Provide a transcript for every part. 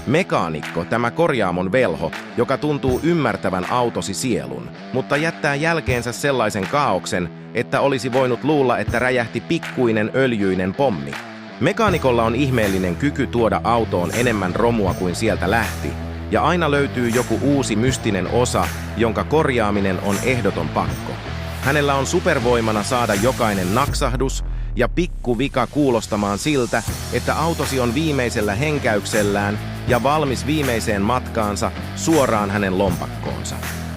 Mekaanikko, tämä korjaamon velho, joka tuntuu ymmärtävän autosi sielun, mutta jättää jälkeensä sellaisen kaaoksen, että olisi voinut luulla, että räjähti pikkuinen öljyinen pommi. Mekaanikolla on ihmeellinen kyky tuoda autoon enemmän romua kuin sieltä lähti, ja aina löytyy joku uusi mystinen osa, jonka korjaaminen on ehdoton pakko. Hänellä on supervoimana saada jokainen naksahdus ja pikku vika kuulostamaan siltä, että autosi on viimeisellä henkäyksellään ja valmis viimeiseen matkaansa suoraan hänen lompakkoonsa.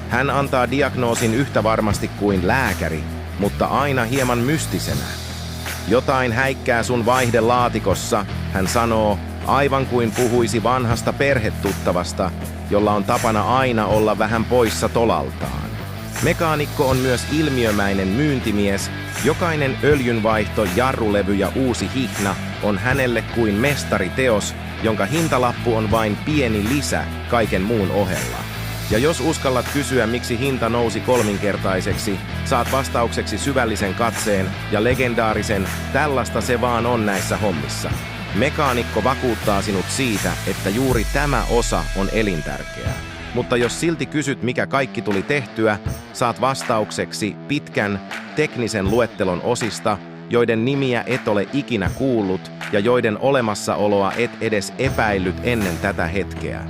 Hän antaa diagnoosin yhtä varmasti kuin lääkäri, mutta aina hieman mystisenä. Jotain häikkää sun vaihdelaatikossa, hän sanoo, aivan kuin puhuisi vanhasta perhetuttavasta, jolla on tapana aina olla vähän poissa tolaltaan. Mekaanikko on myös ilmiömäinen myyntimies. Jokainen öljynvaihto, jarrulevy ja uusi hihna on hänelle kuin mestariteos, jonka hintalappu on vain pieni lisä kaiken muun ohella. Ja jos uskallat kysyä, miksi hinta nousi kolminkertaiseksi, saat vastaukseksi syvällisen katseen ja legendaarisen "tällaista se vaan on näissä hommissa". Mekaanikko vakuuttaa sinut siitä, että juuri tämä osa on elintärkeää. Mutta jos silti kysyt, mikä kaikki tuli tehtyä, saat vastaukseksi pitkän, teknisen luettelon osista, joiden nimiä et ole ikinä kuullut ja joiden olemassaoloa et edes epäillyt ennen tätä hetkeä.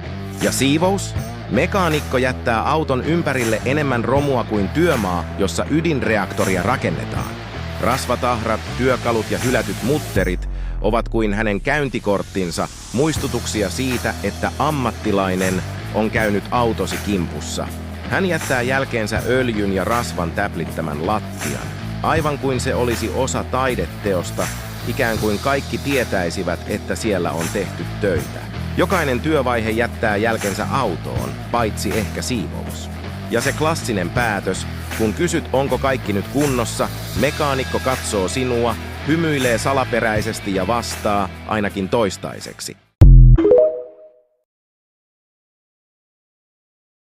Ja siivous? Mekaanikko jättää auton ympärille enemmän romua kuin työmaa, jossa ydinreaktoria rakennetaan. Rasvatahrat, työkalut ja hylätyt mutterit ovat kuin hänen käyntikorttinsa, muistutuksia siitä, että ammattilainen on käynyt autosi kimpussa. Hän jättää jälkeensä öljyn ja rasvan täplittämän lattian, aivan kuin se olisi osa taideteosta, ikään kuin kaikki tietäisivät, että siellä on tehty töitä. Jokainen työvaihe jättää jälkensä autoon, paitsi ehkä siivous. Ja se klassinen päätös, kun kysyt, onko kaikki nyt kunnossa, mekaanikko katsoo sinua, hymyilee salaperäisesti ja vastaa, ainakin toistaiseksi.